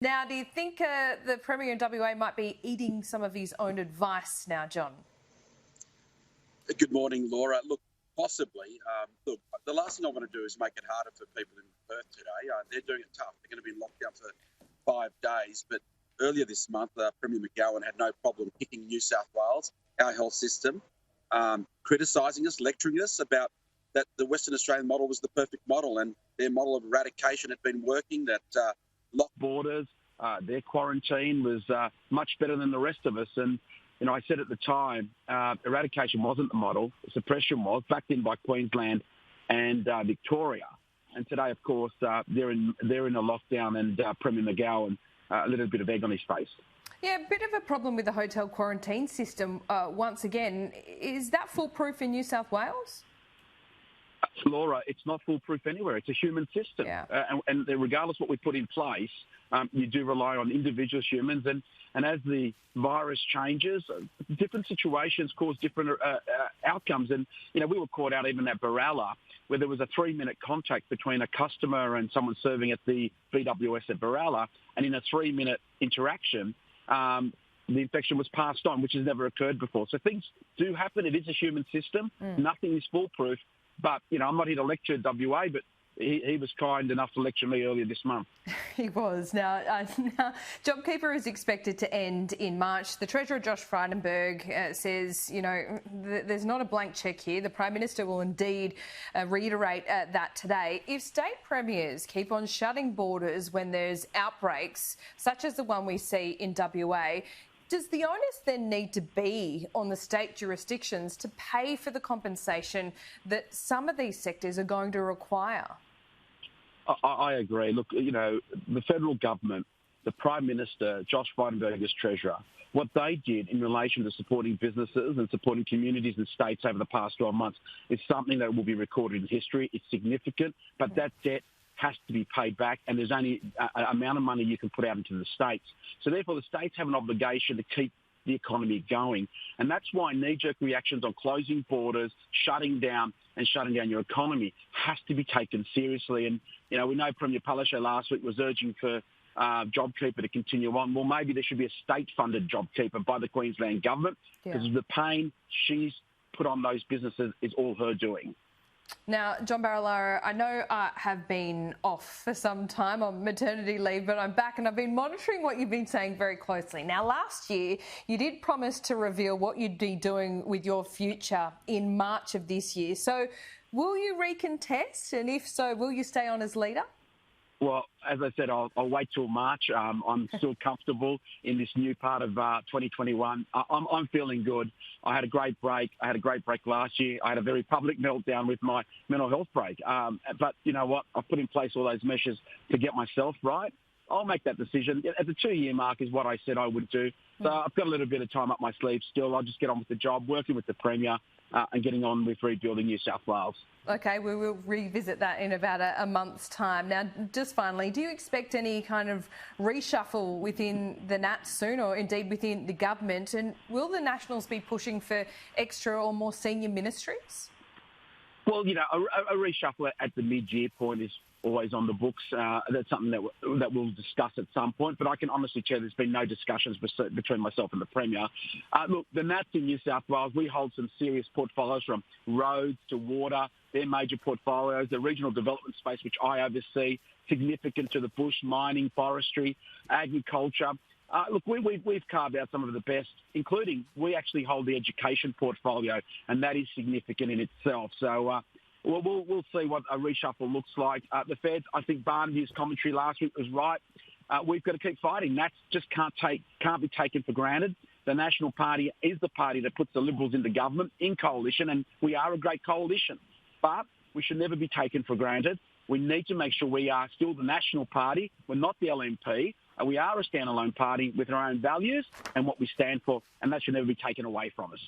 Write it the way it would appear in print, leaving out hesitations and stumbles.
Now, do you think the Premier in WA might be eating some of his own advice now, John? Good morning, Laura. Look, possibly. Look, the last thing I want to do is make it harder for people in Perth today. They're doing it tough. They're going to be in lockdown for 5 days. But earlier this month, Premier McGowan had no problem kicking New South Wales, our health system, criticising us, lecturing us about that the Western Australian model was the perfect model and their model of eradication had been working, that locked borders, their quarantine was much better than the rest of us. And, you know, I said at the time, eradication wasn't the model. Suppression was, backed in by Queensland and Victoria. And today, of course, they're in a lockdown and Premier McGowan, a little bit of egg on his face. Yeah, a bit of a problem with the hotel quarantine system once again. Is that foolproof in New South Wales? Laura, it's not foolproof anywhere. It's a human system. Yeah. And regardless of what we put in place, you do rely on individual humans. And as the virus changes, different situations cause different outcomes. And, you know, we were caught out even at Barilaro, where there was a 3-minute contact between a customer and someone serving at the BWS at Barilaro. And in a 3-minute interaction, the infection was passed on, which has never occurred before. So things do happen. It is a human system. Nothing is foolproof. But, you know, I'm not here to lecture WA, but he was kind enough to lecture me earlier this month. He was. Now, JobKeeper is expected to end in March. The Treasurer, Josh Frydenberg, says, you know, there's not a blank cheque here. The Prime Minister will indeed reiterate that today. If state premiers keep on shutting borders when there's outbreaks, such as the one we see in WA, does the onus then need to be on the state jurisdictions to pay for the compensation that some of these sectors are going to require? I agree. Look, you know, the federal government, the Prime Minister, Josh Frydenberg as Treasurer, what they did in relation to supporting businesses and supporting communities and states over the past 12 months is something that will be recorded in history. It's significant, but that debt has to be paid back, and there's only an amount of money you can put out into the states. So therefore, the states have an obligation to keep the economy going. And that's why knee-jerk reactions on closing borders, shutting down your economy has to be taken seriously. And, you know, we know Premier Palaszczuk last week was urging for JobKeeper to continue on. Well, maybe there should be a state-funded JobKeeper by the Queensland government, because the pain she's put on those businesses is all her doing. Now, John Barilaro, I know I have been off for some time on maternity leave, but I'm back and I've been monitoring what you've been saying very closely. Now, last year, you did promise to reveal what you'd be doing with your future in March of this year. So will you recontest? And if so, will you stay on as leader? Well, as I said, I'll wait till March. I'm still comfortable in this new part of 2021. I'm feeling good. I had a great break. I had a great break last year. I had a very public meltdown with my mental health break. But you know what? I've put in place all those measures to get myself right. I'll make that decision. At the 2-year mark is what I said I would do. So I've got a little bit of time up my sleeve still. I'll just get on with the job, working with the Premier and getting on with rebuilding New South Wales. OK, we will revisit that in about a month's time. Now, just finally, do you expect any kind of reshuffle within the Nats soon, or indeed within the government? And will the Nationals be pushing for extra or more senior ministries? Well, you know, a reshuffle at the mid-year point is always on the books. That's something that we'll discuss at some point. But I can honestly tell you there's been no discussions between myself and the Premier. Look, the Nats in New South Wales, we hold some serious portfolios from roads to water. They're major portfolios. The regional development space, which I oversee, significant to the bush, mining, forestry, agriculture. Look, we've carved out some of the best, including we actually hold the education portfolio, and that is significant in itself. So we'll see what a reshuffle looks like. The Feds, I think Barnaby's commentary last week was right. We've got to keep fighting. That just can't be taken for granted. The National Party is the party that puts the Liberals into government in coalition, and we are a great coalition. But we should never be taken for granted. We need to make sure we are still the National Party. We're not the LNP. We are a standalone party with our own values and what we stand for, and that should never be taken away from us.